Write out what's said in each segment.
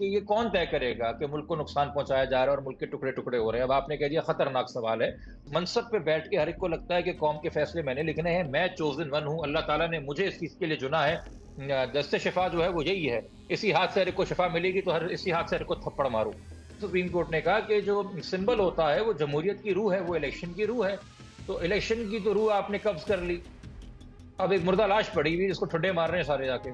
कि ये कौन तय करेगा कि मुल्क को नुकसान पहुंचाया जा रहा है और मुल्क के टुकड़े टुकड़े हो रहे हैं। अब आपने कह दिया खतरनाक सवाल है। मनसब पे बैठ के हर एक को लगता है कि कौम के फैसले मैंने लिखने हैं, मैं चोजन वन हूं, अल्लाह ताला ने मुझे इस चीज के लिए चुना है। दस्ते शिफा जो है वो यही है, इसी हाथ से हर एक को शिफा मिलेगी तो हर इसी हाथ से हर एक को थप्पड़ मारो। सुप्रीम कोर्ट ने कहा कि जो सिंबल होता है वो जमहूरियत की रूह है, वो इलेक्शन की रूह है। तो इलेक्शन की तो रूह आपने कब्ज कर ली, अब एक मुर्दा लाश पड़ी हुई जिसको ठुड्डे मार रहे हैं सारे जाके।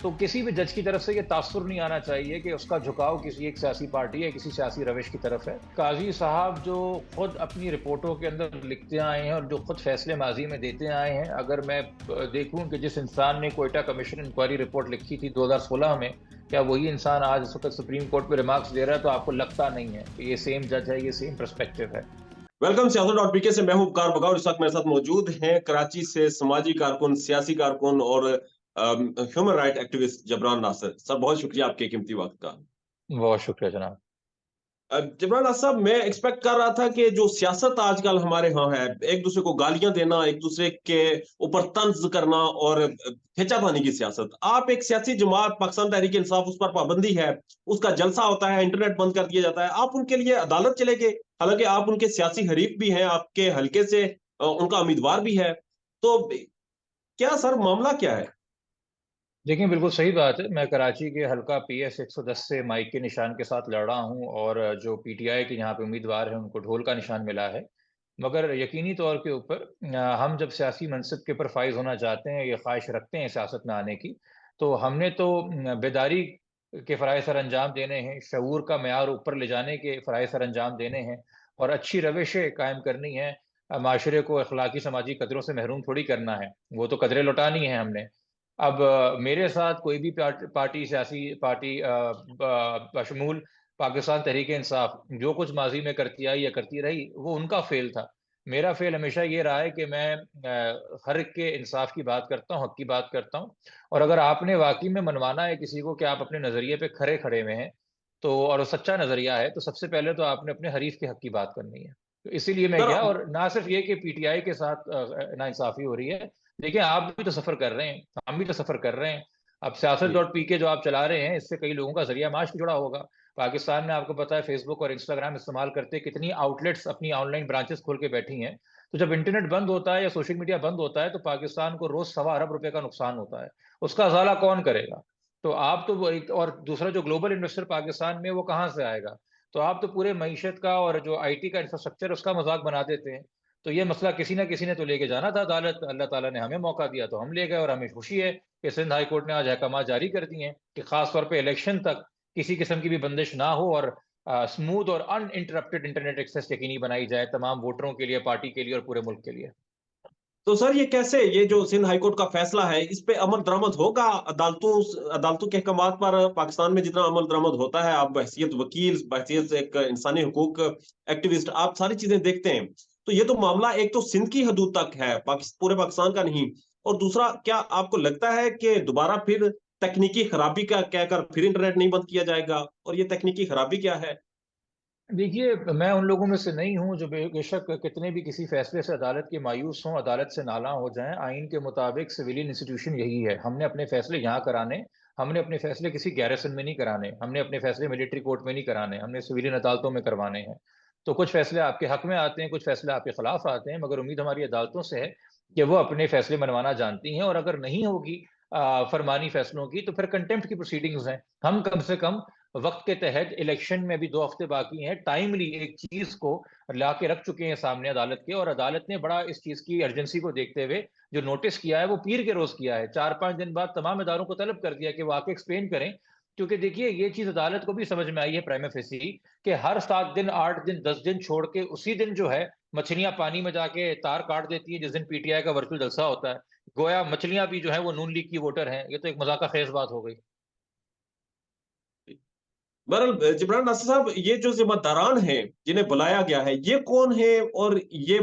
तो किसी भी जज की तरफ से ये तासुर नहीं आना चाहिए कि उसका झुकाव किसी एक सियासी पार्टी या किसी सियासी रविश की तरफ है। काजी साहब जो खुद अपनी रिपोर्टों के अंदर लिखते आए हैं और जो खुद फैसले माजी में देते आए हैं, अगर मैं देखूं कि जिस इंसान ने कोयटा कमीशन इंक्वायरी रिपोर्ट लिखी थी 2016 में, क्या वही इंसान आज इस वक्त सुप्रीम कोर्ट में रिमार्क्स दे रहा है, तो आपको लगता नहीं है कि ये सेम जज है, ये सेम पर्सपेक्टिव है। वेलकम सियासत.pk से मैं हूं उपकार बगौर। इस वक्त मेरे साथ मौजूद हैं कराची से समाजी कारकुन, सियासी कारकुन और human right activist Jabran Nasir. Sir, बहुत शुक्रिया आपके कीमती वक्त का। बहुत शुक्रिया जनाब। जबरान नासिर साहब, मैं एक्सपेक्ट कर रहा था कि जो सियासत आजकल हमारे यहाँ है, एक दूसरे को गालियां देना, एक दूसरे के ऊपर तंज करना और खिंचातानी की सियासत। आप एक सियासी जमात पाकिस्तान तहरीक इंसाफ, उस पर पाबंदी है, उसका जलसा होता है, इंटरनेट बंद कर दिया जाता है, आप उनके लिए अदालत चले गए। हालांकि आप उनके सियासी हरीफ भी हैं, आपके हल्के से उनका उम्मीदवार भी है। तो क्या सर, मामला क्या है? देखिए, बिल्कुल सही बात है। मैं कराची के हल्का PS 110 से माइक के निशान के साथ लड़ रहा हूँ और जो PTI के यहाँ पे उम्मीदवार हैं उनको ढोल का निशान मिला है। मगर यकीनी तौर के ऊपर हम जब सियासी मनसब के ऊपर फाइज होना चाहते हैं, ये ख्वाहिश रखते हैं सियासत में आने की, तो हमने तो बेदारी के फ़राइज़ सर अंजाम देने हैं, शऊर का मैार ऊपर ले जाने के फ़राइज़ सर अंजाम देने हैं और अच्छी रविशें कायम करनी है। माशरे को अखलाकी समाजी कदरों से महरूम थोड़ी करना है, वो तो कदरें लौटानी है हमने। अब मेरे साथ कोई भी पार्टी, सियासी पार्टी बशमूल पाकिस्तान तहरीक इंसाफ जो कुछ माजी में करती आई या करती रही, वो उनका फेल था। मेरा फेल हमेशा ये रहा है कि मैं हर एक के इंसाफ की बात करता हूँ, हक की बात करता हूँ। और अगर आपने वाकई में मनवाना है किसी को कि आप अपने नज़रिए पे खरे खड़े हुए हैं, तो और वो सच्चा नज़रिया है, तो सबसे पहले तो आपने अपने हरीफ के हक की बात करनी है। तो इसीलिए मैं सर, गया, और ना सिर्फ ये कि PTI के साथ नाइंसाफी हो रही है। देखिए, आप भी तो सफर कर रहे हैं, हम भी तो सफर कर रहे हैं। अब सियासत.pk जो आप चला रहे हैं, इससे कई लोगों का जरिया माश भी जुड़ा होगा। पाकिस्तान में आपको पता है फेसबुक और इंस्टाग्राम इस्तेमाल करते कितनी आउटलेट्स अपनी ऑनलाइन ब्रांचेस खोल के बैठी हैं। तो जब इंटरनेट बंद होता है या सोशल मीडिया बंद होता है, तो पाकिस्तान को रोज 1.25 अरब रुपए का नुकसान होता है। उसका अजाला कौन करेगा? तो आप तो और दूसरा जो ग्लोबल इन्वेस्टर पाकिस्तान में, वो कहाँ से आएगा? तो आप तो पूरे मईशत का और जो IT का इंफ्रास्ट्रक्चर उसका मजाक बना देते हैं। तो ये मसला किसी ना किसी ने तो लेके जाना था अदालत। अल्लाह ताला ने हमें मौका दिया तो हम ले गए, और हमें खुशी है कि सिंध हाई कोर्ट ने आज अहकाम जारी कर दिए हैं कि खास तौर पे इलेक्शन तक किसी किस्म की भी बंदिश ना हो और स्मूथ और अनइंटरप्टेड इंटरनेट एक्सेस यकीनी बनाई जाए तमाम वोटरों के लिए, पार्टी के लिए और पूरे मुल्क के लिए। तो सर, ये कैसे, ये जो सिंध हाईकोर्ट का फैसला है, इस पे अमल दरामद होगा? अदालतों अदालतों के अहकाम पर पाकिस्तान में जितना अमल दरामद होता है, आप बहसीत वकील, बहसीत एक इंसानी हुकूक एक्टिविस्ट, आप सारी चीजें देखते हैं। तो ये तो मामला एक तो सिंध की हदूद तक है, पूरे पाकिस्तान का नहीं। और दूसरा, क्या आपको लगता है कि दोबारा फिर तकनीकी खराबी का कहकर फिर इंटरनेट नहीं बंद किया जाएगा? और ये तकनीकी खराबी क्या है? देखिए, मैं उन लोगों में से नहीं हूं जो बेशक कितने भी किसी फैसले से अदालत के मायूस हों, अदालत से नाला हो जाएं। आइन के मुताबिक सिविलियन इंस्टीट्यूशन यही है, हमने अपने फैसले यहाँ कराने। हमने अपने फैसले किसी गैरिसन में नहीं कराने, हमने अपने फैसले मिलिट्री कोर्ट में नहीं कराने, हमने सिविलियन अदालतों में करवाने हैं। तो कुछ फैसले आपके हक में आते हैं, कुछ फैसले आपके खिलाफ आते हैं, मगर उम्मीद हमारी अदालतों से है कि वो अपने फैसले मनवाना जानती हैं। और अगर नहीं होगी फरमानी फैसलों की, तो फिर कंटेम्प्ट की प्रोसीडिंग्स हैं। हम कम से कम वक्त के तहत, इलेक्शन में भी 2 हफ्ते बाकी हैं, टाइमली एक चीज को ला के रख चुके हैं सामने अदालत के। और अदालत ने बड़ा इस चीज की अर्जेंसी को देखते हुए जो नोटिस किया है वो पीर के रोज किया है। 4-5 दिन बाद तमाम इदारों को तलब कर दिया कि वो आके एक्सप्लेन करें। क्योंकि देखिए, ये चीज अदालत को भी समझ में आई है प्राइमा फेसी कि हर 7 दिन, 8 दिन, 10 दिन छोड़ के उसी दिन जो है मछलियां पानी में जाके तार काट देती है जिस दिन PTI का वर्चुअल जलसा होता है। गोया मछलियां भी जो है वो नून लीग की वोटर हैं। ये तो एक मजाक खेज बात हो गई। बहरहाल जिब्रान नासिर साहब, ये जो जिम्मेदारान हैं जिन्हें बुलाया गया है, ये कौन है? और ये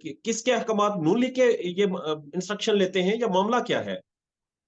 किसके अहकामात नून लीग के ये इंस्ट्रक्शन लेते हैं, या मामला क्या है?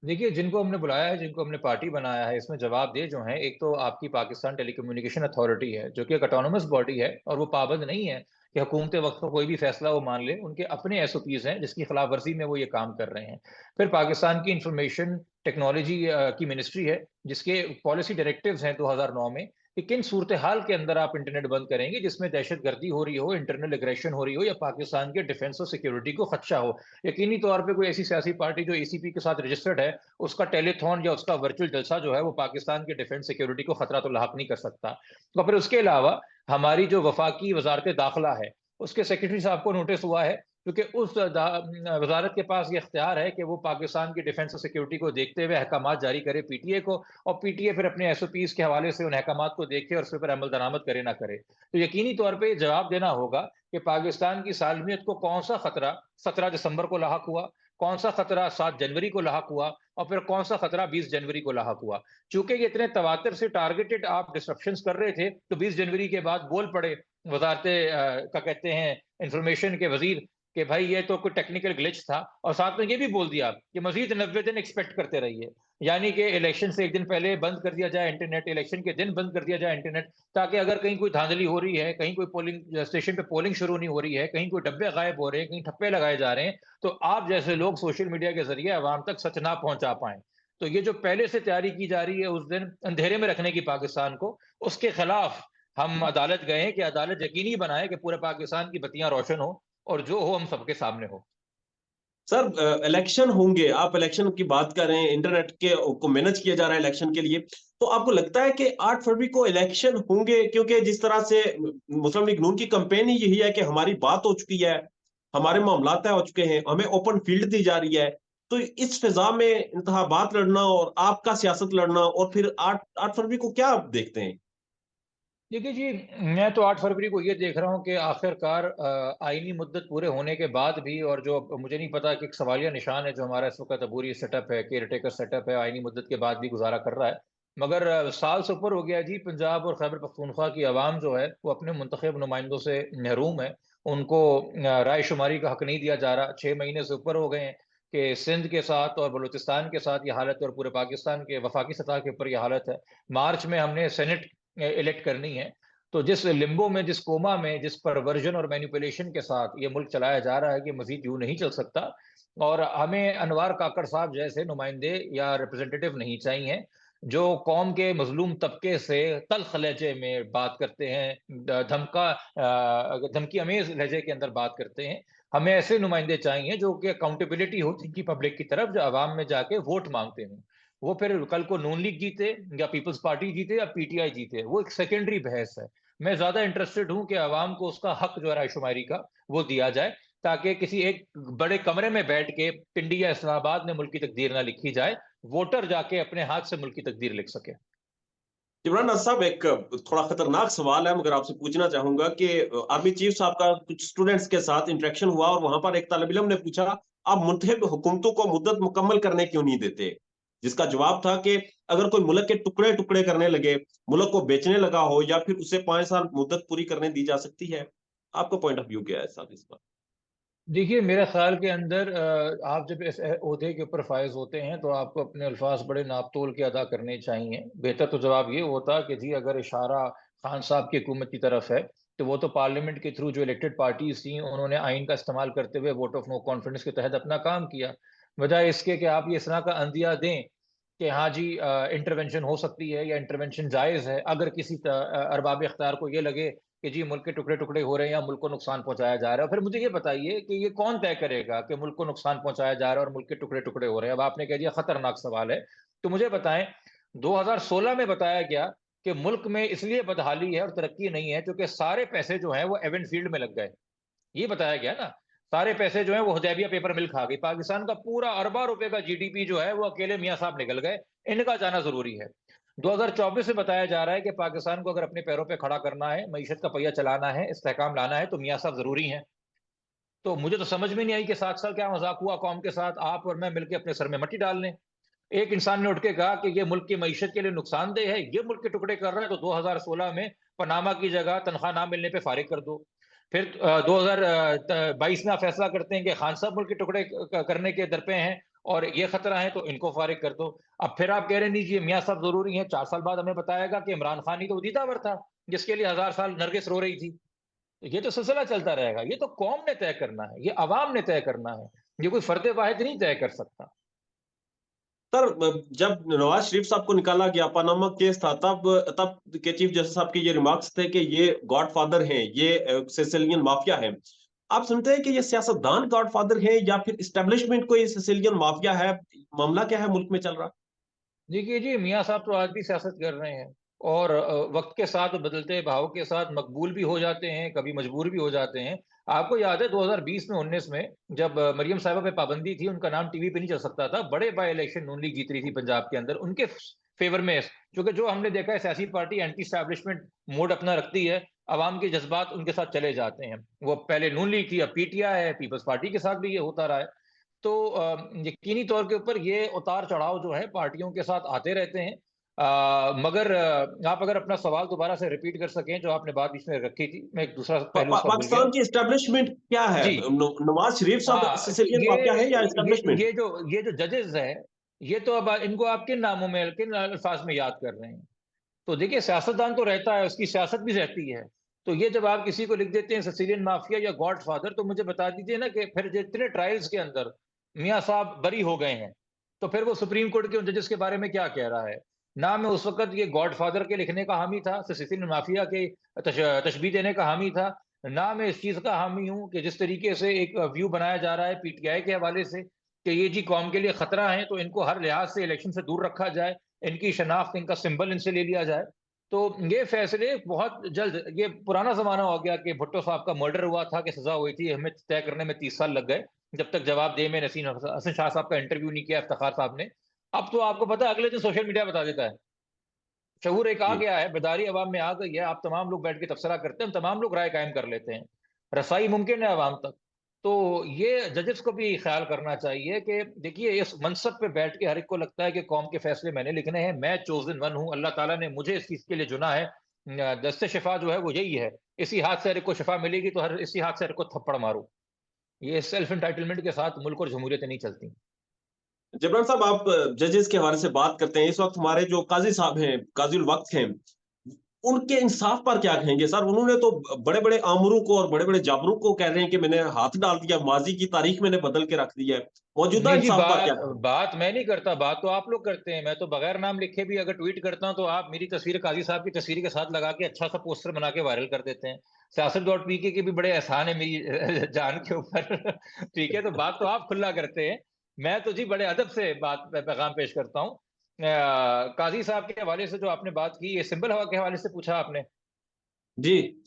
देखिए, जिनको हमने बुलाया है, जिनको हमने पार्टी बनाया है, इसमें जवाबदेह जो हैं, एक तो आपकी पाकिस्तान टेलीकम्युनिकेशन अथॉरिटी है जो कि एक ऑटोनोमस बॉडी है और वो पाबंद नहीं है कि हुकूमत वक्त का कोई भी फैसला वो मान ले। उनके अपने SOPs हैं जिसकी खिलाफ वर्जी में वो ये काम कर रहे हैं। फिर पाकिस्तान की इंफॉर्मेशन टेक्नोलॉजी की मिनिस्ट्री है जिसके पॉलिसी डायरेक्टिव्स हैं 2009 में कि किन सूरत-ए-हाल के अंदर आप इंटरनेट बंद करेंगे, जिसमें दहशतगर्दी हो रही हो, इंटरनल एग्रेशन हो रही हो या पाकिस्तान के डिफेंस और सिक्योरिटी को खदशा हो। यकीनी तौर पे कोई ऐसी सियासी पार्टी जो एसीपी के साथ रजिस्टर्ड है, उसका टेलीथॉन या उसका वर्चुअल जलसा जो है, वो पाकिस्तान के डिफेंस सिक्योरिटी को खतरा तो लाहक नहीं कर सकता। तो फिर उसके अलावा हमारी जो वफाकी वज़ारत दाखिला है, उसके सेक्रेटरी साहब को नोटिस हुआ है, क्योंकि उस वज़ारत के पास ये इख्तियार है कि वो पाकिस्तान की डिफेंस और सिक्योरिटी को देखते हुए अहकामात जारी करे पीटीए को, और पीटीए फिर अपने एसओपीज़ के हवाले से उन अहकामात को देखे और उसके ऊपर अमल दरामद करे ना करे। तो यकीनी तौर पे ये जवाब देना होगा कि पाकिस्तान की सालमियत को कौन-सा खतरा 17 दिसंबर को लाहक हुआ, कौन-सा खतरा 7 जनवरी को लाहक हुआ और फिर कौन-सा खतरा 20 जनवरी को लाहक हुआ। चूँकि ये इतने तवातर से टारगेटेड आप डिस्रप्शंस कर रहे थे, तो 20 जनवरी के बाद बोल पड़े क्या कहते हैं, इंफॉर्मेशन के वज़ीर कि भाई ये तो कोई टेक्निकल ग्लिच था, और साथ में ये भी बोल दिया कि मज़ीद 90 दिन एक्सपेक्ट करते रहिए। यानी कि इलेक्शन से 1 दिन पहले बंद कर दिया जाए इंटरनेट, इलेक्शन के दिन बंद कर दिया जाए इंटरनेट, ताकि अगर कहीं कोई धांधली हो रही है, कहीं कोई पोलिंग स्टेशन पे पोलिंग शुरू नहीं हो रही है, कहीं कोई डब्बे गायब हो रहे हैं, कहीं ठप्पे लगाए जा रहे हैं, तो आप जैसे लोग सोशल मीडिया के ज़रिए अवाम तक सच ना पहुँचा पाएँ। तो ये जो पहले से तैयारी की जा रही है उस दिन अंधेरे में रखने की पाकिस्तान को, उसके खिलाफ हम अदालत गए हैं कि अदालत यकीनी बनाए कि पूरे पाकिस्तान की बत्तियाँ रोशन हो और जो हो हम सबके सामने हो। सर इलेक्शन होंगे, आप इलेक्शन की बात कर रहे हैं, इंटरनेट के को मैनेज किया जा रहा है इलेक्शन के लिए। तो आपको लगता है कि 8 फरवरी को इलेक्शन होंगे? क्योंकि जिस तरह से मुस्लिम लीग नून की कैंपेन ही यही है कि हमारी बात हो चुकी है, हमारे मामलात तय हो चुके हैं, हमें ओपन फील्ड दी जा रही है। तो इस फिज़ा में इंतखाबात लड़ना और आपका सियासत लड़ना और फिर 8 फरवरी को क्या आप देखते हैं? देखिए जी, मैं तो 8 फरवरी को ये देख रहा हूँ कि आखिरकार आईनी मुद्दत पूरे होने के बाद भी, और जो मुझे नहीं पता कि एक सवालिया निशान है जो हमारा इस वक़्त अबूरी सेटअप है, केयरटेकर सेटअप है, आईनी मुद्दत के बाद भी गुज़ारा कर रहा है। मगर साल से ऊपर हो गया जी, पंजाब और खैबर पख्तूनख्वा की अवाम जो है, वो अपने मुंतखब नुमाइंदों से महरूम है। उनको राय शुमारी का हक नहीं दिया जा रहा। 6 महीने से ऊपर हो गए हैं कि सिंध के साथ और बलूचिस्तान के साथ ये हालत है और पूरे पाकिस्तान के वफाकी सतह के ऊपर ये हालत है। मार्च में हमने सेनेट इलेक्ट करनी है। तो जिस लिम्बो में, जिस कोमा में, जिस परवर्जन और मैनिपुलेशन के साथ ये मुल्क चलाया जा रहा है कि मज़ीद यूँ नहीं चल सकता, और हमें अनवार काकड़ साहब जैसे नुमाइंदे या रिप्रेजेंटेटिव नहीं चाहिए, जो कौम के मज़लूम तबके से तल्ख़ लहजे में बात करते हैं, धमकी अमेज़ लहजे के अंदर बात करते हैं। हमें ऐसे नुमाइंदे चाहिए जो कि अकाउंटेबिलिटी हो जिनकी पब्लिक की तरफ, जो अवाम में जाके वोट माँगते हों। वो फिर कल को नून लीग जीते या पीपल्स पार्टी जीते या पीटीआई जीते, वो एक सेकेंडरी बहस है। मैं ज़्यादा इंटरेस्टेड हूँ कि अवाम को उसका हक जो है रायशुमारी का, वो दिया जाए, ताकि किसी एक बड़े कमरे में बैठ के पिंडी या इस्लामाबाद में मुल्क की तकदीर ना लिखी जाए, वोटर जाके अपने हाथ से मुल्क की तकदीर लिख सके। इमरान साहब, एक थोड़ा खतरनाक सवाल है मगर आपसे पूछना चाहूँगा कि आर्मी चीफ साहब का कुछ स्टूडेंट्स के साथ इंटरेक्शन हुआ और वहाँ पर एक तालिब इल्म ने पूछा, आप मुत्तहिद हुकूमतों को मुद्दत मुकम्मल करने क्यों नहीं देते? जिसका जवाब था कि अगर कोई मुल्क के टुकड़े-टुकड़े करने लगे, मुल्क को बेचने लगा हो या फिर उसे 5 साल मुद्दत पूरी करने दी जा सकती है। आपका पॉइंट ऑफ व्यू क्या है साहब इस पर? देखिए, मेरे ख़्याल के अंदर आप जब इस ओहदे के ऊपर फ़ाइज़ होते हैं, तो आपको अपने अल्फ़ाज़ बड़े नाप-तोल के अदा करने चाहिए। बेहतर तो जवाब ये होता कि जी, अगर इशारा खान साहब की हुकूमत की तरफ है, तो वो तो पार्लियामेंट के थ्रू जो इलेक्टेड पार्टीज़ थीं, उन्होंने आइन का इस्तेमाल करते हुए वोट ऑफ नो कॉन्फिडेंस के तहत अपना काम किया। बजाए इसके कि आप ये इस तरह का अंदिया दें कि हाँ जी, इंटरवेंशन हो सकती है या इंटरवेंशन जायज़ है, अगर किसी अरबाब इख्तियार को ये लगे कि जी मुल्क के टुकड़े-टुकड़े हो रहे हैं या मुल्क को नुकसान पहुँचाया जा रहा है। फिर मुझे ये बताइए कि ये कौन तय करेगा कि मुल्क को नुकसान पहुँचाया जा रहा है और मुल्क के टुकड़े-टुकड़े हो रहे हैं? अब आपने कह दिया खतरनाक सवाल है। तो मुझे बताएँ, 2016 में बताया गया कि मुल्क में इसलिए बदहाली है और तरक्की नहीं है क्योंकि सारे पैसे जो हैं वो एवेंट फील्ड में लग गए। ये बताया गया ना, सारे पैसे जो हैं वो हुदैबिया पेपर मिल खा गई। पाकिस्तान का पूरा अरबा रुपए का जीडीपी जो है वो अकेले मियाँ साहब निगल गए, इनका जाना ज़रूरी है। 2024 में बताया जा रहा है कि पाकिस्तान को अगर अपने पैरों पे खड़ा करना है, मईशत का पहिया चलाना है, इस्तेहकाम लाना है, तो मियाँ साहब ज़रूरी हैं। तो मुझे तो समझ में नहीं आई कि 7 साल क्या मज़ाक हुआ कौम के साथ, आप और मैं मिलके अपने सर में मट्टी डाल लें। एक इंसान ने उठ के कहा कि ये मुल्क की मईशत के लिए नुकसानदेह है, ये मुल्क के टुकड़े कर रहा है, तो 2016 में पनामा की जगह तनख्वाह ना मिलने पे फारिग कर दो। फिर 2022 में आप फैसला करते हैं कि खान साहब मुल्क के टुकड़े करने के दर पे हैं और ये खतरा है, तो इनको फारिग कर दो। अब फिर आप कह रहे हैं नहीं जी मियाँ साहब जरूरी हैं, 4 साल बाद हमें बताएगा कि इमरान खान ही तो उदीतावर था जिसके लिए 1000 साल नरगिस रो रही थी। ये तो सिलसिला चलता रहेगा, ये तो कौम ने तय करना है, ये अवाम ने तय करना है, ये कोई फर्द वाहिद नहीं तय कर सकता। सर जब नवाज शरीफ साहब को निकाला गया, पनामा केस था, तब तब के चीफ जस्टिस साहब के ये रिमार्क्स थे कि ये गॉडफादर हैं, ये सिसिलियन माफिया है। आप सुनते हैं कि ये सियासतदान गॉडफादर हैं या फिर इस्टेब्लिशमेंट को ये सिसिलियन माफिया है? मामला क्या है मुल्क में चल रहा? देखिए जी, मियाँ साहब तो आज भी सियासत कर रहे हैं और वक्त के साथ बदलते भाव के साथ मकबूल भी हो जाते हैं, कभी मजबूर भी हो जाते हैं। आपको याद है 2020 में 19 में जब मरियम साहिबा पे पाबंदी थी, उनका नाम टीवी पे नहीं चल सकता था, बड़े बाय इलेक्शन नून लीग जीत रही थी पंजाब के अंदर उनके फेवर में। क्योंकि जो हमने देखा है, सियासी पार्टी एंटी स्टैब्लिशमेंट मोड अपना रखती है, अवाम के जज्बात उनके साथ चले जाते हैं। वो पहले नून लीग थी, अब पीटीआई है, पीपल्स पार्टी के साथ भी ये होता रहा है। तो यकीनी तौर के ऊपर ये उतार चढ़ाव जो है पार्टियों के साथ आते रहते हैं। मगर आप अगर अपना सवाल दोबारा से रिपीट कर सकें, जो आपने बात बीच में रखी थी, मैं एक दूसरा पहलू उसका भूल गया। पाकिस्तान की एस्टेब्लिशमेंट क्या है? जी। नवाज शरीफ साहब हाँ, सिसिलियन माफिया है या ये एस्टेब्लिशमेंट? ये जो जजेस है, ये तो अब इनको आप किन नामों में, किन अल्फाज में याद कर रहे हैं? तो देखिए, सियासतदान तो रहता है, उसकी सियासत भी रहती है। तो ये जब आप किसी को लिख देते हैं सिसिलियन माफिया या गॉड फादर, तो मुझे बता दीजिए ना कि फिर जितने ट्रायल्स के अंदर मियाँ साहब बरी हो गए हैं, तो फिर वो सुप्रीम कोर्ट के उन जजेस के बारे में क्या कह रहा है? ना मैं उस वक्त ये गॉड फादर के लिखने का हामी था, सिसिलियन माफिया के तशबीह देने का हामी था। ना मैं इस चीज का हामी हूं कि जिस तरीके से एक व्यू बनाया जा रहा है पीटीआई के हवाले से कि ये जी कौम के लिए खतरा है, तो इनको हर लिहाज से इलेक्शन से दूर रखा जाए, इनकी शनाख्त, इनका सिंबल इनसे ले लिया जाए। तो ये फैसले बहुत जल्द, ये पुराना जमाना हो गया कि भुट्टो साहब का मर्डर हुआ था कि सजा हुई थी, हमें तय करने में 30 साल लग गए जब तक जवाब दे में नसीम हसन शाह साहब का इंटरव्यू नहीं किया इफ्तिखार साहब ने। अब तो आपको पता है, अगले दिन सोशल मीडिया बता देता है। शऊर एक आ जी। गया है, बेदारी अवाम में आ गई है, आप तमाम लोग बैठ के तबसरा करते हैं, हम तमाम लोग राय कायम कर लेते हैं, रसाई मुमकिन है अवाम तक। तो ये जजेस को भी ख्याल करना चाहिए कि देखिए, इस मनसब पे बैठ के हर एक को लगता है कि कौम के फैसले मैंने लिखने हैं, मैं चोजन वन हूँ, अल्लाह ताला ने मुझे इस चीज के लिए चुना है। दस्ते शिफा जो है वो यही है, इसी हाथ से हर एक को शिफा मिलेगी, तो हर इसी हाथ से हर एक को थप्पड़ मारो। ये सेल्फ एंटाइटलमेंट के साथ मुल्क और जमहूरियत नहीं चलती। जबरान साहब, आप जजेस के हवाले से बात करते हैं, इस वक्त हमारे जो काजी साहब हैं, काजी उल वक्त हैं, उनके इंसाफ पर क्या कहेंगे सर? उन्होंने तो बड़े बड़े आमरों को और बड़े बड़े जाबरों को कह रहे हैं कि मैंने हाथ डाल दिया, माजी की तारीख मैंने बदल के रख दी है। मौजूदा नहीं जी, इंसाफ पर क्या बात कहेंगे? बात मैं नहीं करता, बात तो आप लोग करते हैं। मैं तो बगैर नाम लिखे भी अगर ट्वीट करता हूं, तो आप मेरी तस्वीर काजी साहब की तस्वीर के साथ लगा के अच्छा सा पोस्टर बना के वायरल कर देते हैं। सियासत.pk के भी बड़े एहसान है मेरी जान के ऊपर। ठीक है, तो बात तो आप खुला करते हैं, मैं तो जी बड़े अदब से बात पैगाम पेश करता हूँ। काजी साहब के हवाले से जो आपने बात की, ये सिंबल हवा के हवाले से पूछा आपने। जी।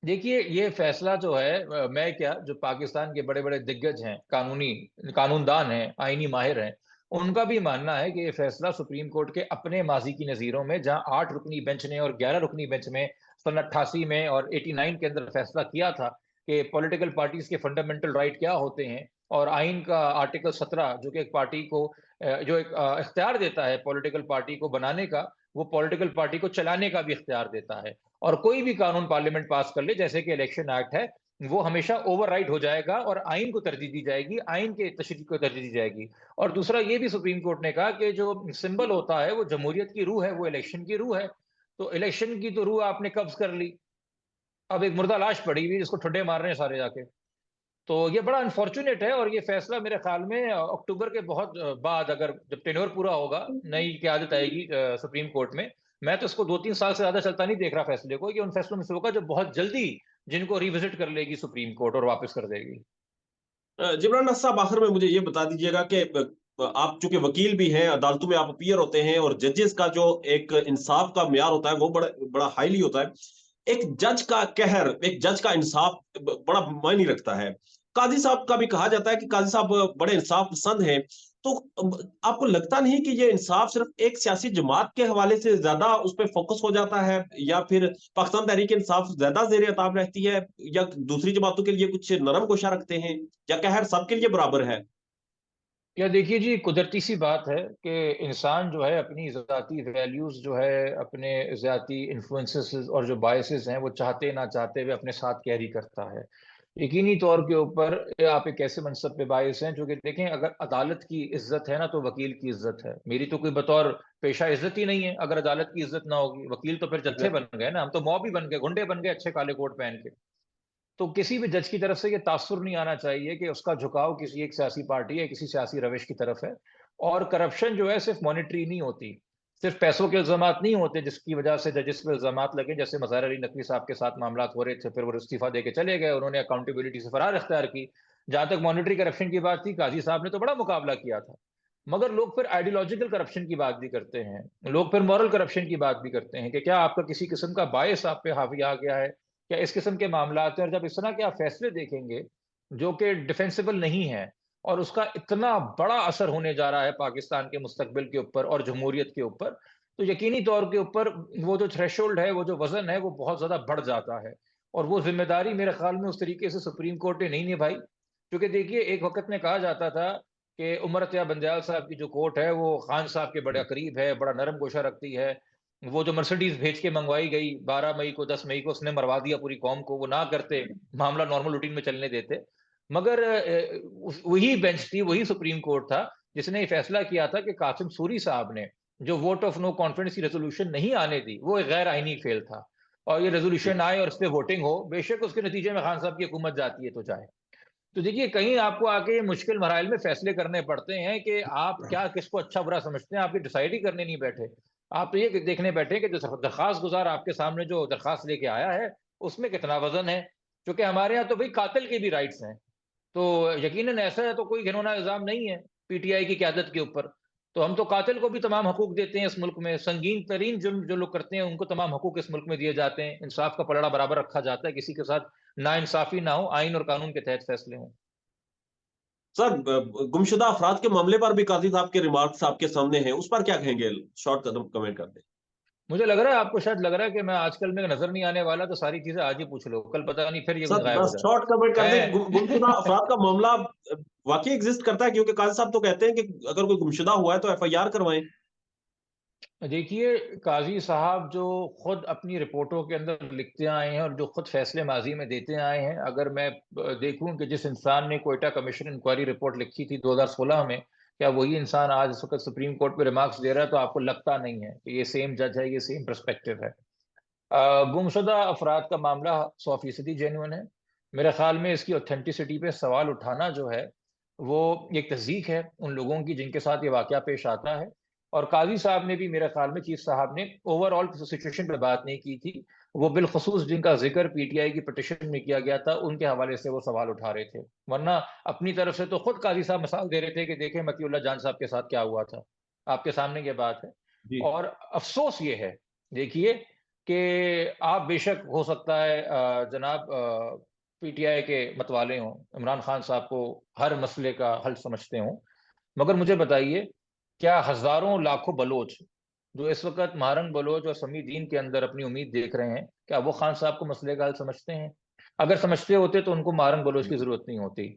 देखिए, ये फैसला जो है, मैं क्या, जो पाकिस्तान के बड़े बड़े दिग्गज हैं, कानूनदान हैं, आईनी माहिर हैं, उनका भी मानना है कि ये फैसला सुप्रीम कोर्ट के अपने माजी की नज़ीरों में, जहां 8 रुकनी बेंच ने और 11 रुकनी बेंच में सन 88 में और 89 के अंदर फैसला किया था कि पॉलिटिकल पार्टीज के फंडामेंटल राइट क्या होते हैं, और आइन का आर्टिकल 17 जो कि एक पार्टी को जो एक इख्तियार देता है पॉलिटिकल पार्टी को बनाने का, वो पॉलिटिकल पार्टी को चलाने का भी इख्तियार देता है। और कोई भी कानून पार्लियामेंट पास कर ले, जैसे कि इलेक्शन एक्ट है, वो हमेशा ओवरराइड हो जाएगा और आइन को तरजीह दी जाएगी, आइन के तशरीह को तरजीह दी जाएगी। और दूसरा ये भी सुप्रीम कोर्ट ने कहा कि जो सिंबल होता है वो जमहूरियत की रूह है, वो इलेक्शन की रूह है। तो इलेक्शन की तो रूह आपने कब्ज कर ली, अब एक मुर्दा लाश पड़ी हुई जिसको ठुड्डे मार रहे हैं सारे जाके। तो ये बड़ा अनफॉर्चुनेट है, और ये फैसला मेरे ख्याल में अक्टूबर के बहुत बाद, अगर जब टेन्योर पूरा होगा, नई क़यादत आएगी सुप्रीम कोर्ट में, मैं तो इसको 2-3 साल से ज्यादा चलता नहीं देख रहा फैसले को। ये उन फैसलों में से होगा जो बहुत जल्दी जिनको रिविजिट कर लेगी सुप्रीम कोर्ट और वापस कर देगी। जिब्रान साहब, आखिर में मुझे ये बता दीजिएगा कि आप चूंकि वकील भी हैं, अदालतों में आप अपीयर होते हैं, और जजेस का जो एक इंसाफ का म्यार होता है वो बड़ा बड़ा हाईली होता है। एक जज का कहर, एक जज का इंसाफ बड़ा मायने रखता है। काजी साहब का भी कहा जाता है कि काजी साहब बड़े इंसाफ पसंद हैं। तो आपको लगता नहीं कि ये इंसाफ सिर्फ एक सियासी जमात के हवाले से ज्यादा उस पर फोकस हो जाता है, या फिर पाकिस्तान तहरीक इंसाफ ज्यादा जेर अताब रहती है, या दूसरी जमातों के लिए कुछ नरम गोशा रखते हैं, या कहर सबके लिए बराबर है? या देखिए जी, कुदरती सी बात है कि इंसान जो है अपनी ज़ाती वैल्यूज़ जो है, अपने ज़ाती इन्फ्लुएंसेस और जो बायसेस हैं, वो चाहते ना चाहते हुए अपने साथ कैरी करता है। यकीनी तौर के ऊपर आप एक ऐसे मनसब पे बायस हैं, जो कि देखें, अगर अदालत की इज्जत है ना, तो वकील की इज्जत है। मेरी तो कोई बतौर पेशा इज्जत ही नहीं है, अगर अदालत की इज्जत ना होगी। वकील तो फिर जत्थे बन गए ना, हम तो मॉब ही बन गए, गुंडे बन गए अच्छे काले कोट पहन के। तो किसी भी जज की तरफ से ये तासुर नहीं आना चाहिए कि उसका झुकाव किसी एक सियासी पार्टी या किसी सियासी रविश की तरफ है। और करप्शन जो है सिर्फ मॉनिटरी नहीं होती, सिर्फ पैसों के इल्जामात नहीं होते जिसकी वजह से जजिस पे इल्जामात लगे, जैसे मज़ाहिर अली नकवी साहब के साथ मामला हो रहे थे, फिर वो इस्तीफा दे के चले गए, उन्होंने अकाउंटेबिलिटी से फरार इख्तियार की। जहां तक मॉनिटरी करप्शन की बात थी, काजी साहब ने तो बड़ा मुकाबला किया था। मगर लोग फिर आइडियोलॉजिकल करप्शन की बात भी करते हैं, लोग फिर मॉरल करप्शन की बात भी करते हैं कि क्या आपका किसी किस्म का बायस आप पे हावी आ गया है, क्या इस किस्म के मामला हैं। और जब इस तरह के आप फैसले देखेंगे जो कि डिफेंसिबल नहीं है, और उसका इतना बड़ा असर होने जा रहा है पाकिस्तान के मुस्तकबिल के ऊपर और जमहूरियत के ऊपर, तो यकीनी तौर के ऊपर वो जो थ्रेशोल्ड है, वो जो वजन है, वो बहुत ज्यादा बढ़ जाता है। और वो जिम्मेदारी मेरे ख्याल में उस तरीके से सुप्रीम कोर्ट ने नहीं निभाई। क्योंकि देखिए, एक वक्त में कहा जाता था कि उमर अतिया बंदयाल साहब की जो कोर्ट है वो खान साहब के बड़ा करीब है, बड़ा नरम गोशा रखती है। वो जो मर्सिडीज भेज के मंगवाई गई 12 मई को, 10 मई को, उसने मरवा दिया पूरी कौम को, वो ना करते, मामला नॉर्मल रूटीन में चलने देते। मगर वही बेंच थी, वही सुप्रीम कोर्ट था जिसने ये फैसला किया था कि कासिम सूरी साहब ने जो वोट ऑफ नो कॉन्फिडेंस की रेजोल्यूशन नहीं आने दी, वो एक गैर आईनी फेल था। और ये रेजोल्यूशन आए और इस पर वोटिंग हो, बेशक उसके नतीजे में खान साहब की हुकूमत जाती है तो जाए। तो देखिए, कहीं आपको आके ये मुश्किल मराइल में फैसले करने पड़ते हैं कि आप क्या किसको अच्छा बुरा समझते हैं। आप ये डिसाइड ही करने नहीं बैठे, आप तो ये देखने बैठे कि जो दरखास्त गुजार आपके सामने जो दरखास्त लेके आया है उसमें कितना वजन है। क्योंकि हमारे यहाँ तो भाई कातिल के भी राइट्स हैं, तो यकीनन ऐसा है तो कोई घिनौना इल्जाम नहीं है पीटीआई की क्यादत के ऊपर। तो हम तो कातिल को भी तमाम हकूक देते हैं इस मुल्क में, संगीन तरीन जुर्म जो लोग करते हैं उनको तमाम हकूक इस मुल्क में दिए जाते हैं, इंसाफ का पलड़ा बराबर रखा जाता है, किसी के साथ ना इंसाफी ना हो, आइन और कानून के तहत फैसले हों। सर, गुमशुदा अफराद के मामले पर भी काजी साहब के रिमार्क्स आपके सामने हैं, उस पर क्या कहेंगे? शॉर्ट कदम कमेंट कर दें। मुझे लग रहा है आपको शायद लग रहा है कि मैं आजकल में नजर नहीं आने वाला, तो सारी चीजें आज ही पूछ लो, कल पता नहीं फिर ये सर, गायब हो बस जाए। शॉर्ट कमेंट कर दें कि मैं गुमशुदा अफराद का मामला वाकई एग्जिस्ट करता है, क्योंकि काजी साहब तो कहते हैं कि अगर कोई गुमशुदा हुआ है तो एफआईआर करवाएं। देखिए, काजी साहब जो खुद अपनी रिपोर्टों के अंदर लिखते आए हैं और जो खुद फैसले माजी में देते आए हैं, अगर मैं देखूं कि जिस इंसान ने कोयटा कमीशन इंक्वायरी रिपोर्ट लिखी थी 2016 में, क्या वही इंसान आज इस वक्त सुप्रीम कोर्ट में रिमार्क्स दे रहा है, तो आपको लगता नहीं है कि ये सेम जज है, ये सेम पर्सपेक्टिव है। गुमशुदा अफराद का मामला 100% जेन्युइन है। मेरे ख्याल में इसकी ऑथेंटिसिटी पे सवाल उठाना जो है वो एक तस्दीक है उन लोगों की जिनके साथ ये वाकया पेश आता है। और काजी साहब ने भी मेरे ख्याल में, चीफ साहब ने ओवरऑल सिचुएशन पे बात नहीं की थी, वो बिलखसूस जिनका जिक्र पीटीआई की पिटिशन में किया गया था उनके हवाले से वो सवाल उठा रहे थे। वरना अपनी तरफ से तो खुद काजी साहब मिसाल दे रहे थे कि देखें मतीउल्लाह जान साहब के साथ क्या हुआ था, आपके सामने ये बात है। जी। और अफसोस ये है, देखिए, कि आप बेशक हो सकता है जनाब पीटीआई के मतवाले हों, इमरान खान साहब को हर मसले का हल समझते हों, मगर मुझे बताइए, क्या हजारों लाखों बलोच जो इस वक्त महारंग बलोच और समी दीन के अंदर अपनी उम्मीद देख रहे हैं, क्या वो खान साहब को मसले का हल समझते हैं? अगर समझते होते तो उनको महारंग बलोच की जरूरत नहीं होती।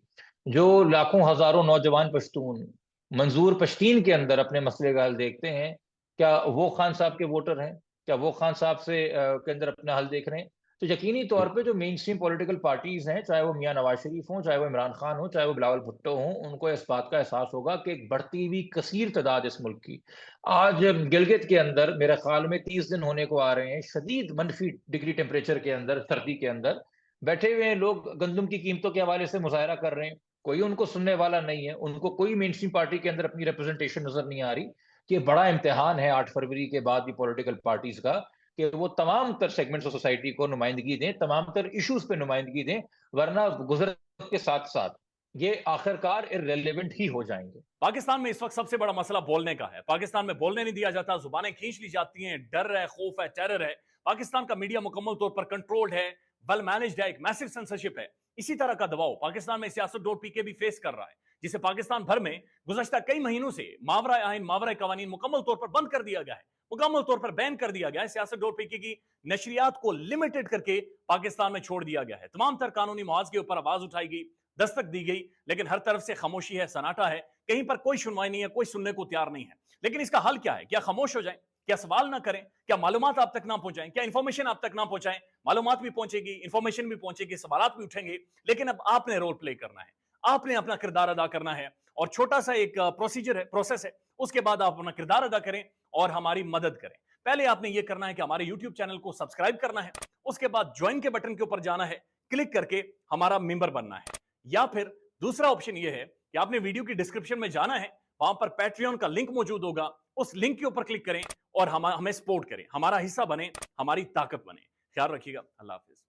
जो लाखों हजारों नौजवान पश्तून मंजूर पश्तीन के अंदर अपने मसले का हल देखते हैं, क्या वो खान साहब के वोटर हैं? क्या वो खान साहब से के अंदर अपना हल देख रहे हैं? तो यकीनी तौर पे जो मेन स्ट्रीम पॉलिटिकल पार्टीज हैं, चाहे वो मियां नवाज शरीफ हों, चाहे वो इमरान खान हो, चाहे वो बिलावल भुट्टो हों, उनको इस बात का एहसास होगा कि एक बढ़ती हुई कसीर तादाद इस मुल्क की, आज गिलगित के अंदर मेरे ख्याल में 30 दिन होने को आ रहे हैं, शदीद मनफी डिग्री टेम्परेचर के अंदर, सर्दी के अंदर बैठे हुए हैं लोग, गंदम की कीमतों के हवाले से मुजाहरा कर रहे हैं। कोई उनको सुनने वाला नहीं है, उनको कोई मेन स्ट्रीम पार्टी के अंदर अपनी रिप्रेजेंटेशन नजर नहीं आ रही। कि बड़ा इम्तिहान है 8 फरवरी के बाद भी पॉलिटिकल पार्टीज का, कि वो तमाम तर सेगमेंट्स ऑफ सोसाइटी को नुमाइंदगी दें, तमाम तर इश्यूज पे नुमाइंदगी दें, वरना गुजर के साथ साथ ये आखिरकार इररिलेवेंट ही हो जाएंगे। पाकिस्तान में इस वक्त सबसे बड़ा मसला बोलने का है। पाकिस्तान में बोलने नहीं दिया जाता, जुबानें खींच ली जाती हैं, डर है, खौफ है, टेरर है। पाकिस्तान का मीडिया मुकम्मल तौर पर कंट्रोल्ड है, वेल मैनेज्ड है, एक मैसिव सेंसरशिप है। इसी तरह का दबाव पाकिस्तान में सियासत.pk भी फेस कर रहा है, जिसे पाकिस्तान भर में गुज़श्ता कई महीनों से मावरा आइन, मावरा कवानीन मुकम्मल तौर पर बंद कर दिया गया है, मुकम्मल तौर पर बैन कर दिया गया है। सियासत.pk की नशरियात को लिमिटेड करके पाकिस्तान में छोड़ दिया गया है। तमाम तर कानूनी मुआवजे के ऊपर आवाज उठाई गई, दस्तक दी गई, लेकिन हर तरफ से खामोशी है, सन्नाटा है, कहीं पर कोई सुनवाई नहीं है, कोई सुनने को तैयार नहीं है। लेकिन इसका हल क्या है? क्या खामोश हो जाएं? क्या सवाल ना करें? क्या मालूमात आप तक ना पहुंचाएं? क्या इंफॉर्मेशन आप तक ना पहुंचाएं? मालूमात भी पहुंचेगी, इंफॉर्मेशन भी पहुंचेगी, सवालात भी उठेंगे, लेकिन अब आपने रोल प्ले करना है, आपने अपना किरदार अदा करना है। और छोटा सा एक प्रोसीजर है, प्रोसेस है, उसके बाद आप अपना किरदार अदा करें और हमारी मदद करें। पहले आपने ये करना है कि हमारे यूट्यूब चैनल को सब्सक्राइब करना है, उसके बाद ज्वाइन के बटन के ऊपर जाना है, क्लिक करके हमारा मेंबर बनना है। या फिर दूसरा ऑप्शन यह है कि आपने वीडियो की डिस्क्रिप्शन में जाना है, वहां पर पैट्रियन का लिंक मौजूद होगा, उस लिंक के ऊपर क्लिक करें और हमें सपोर्ट करें, हमारा हिस्सा बने, हमारी ताकत बने। ख्याल रखिएगा। अल्लाह हाफिज।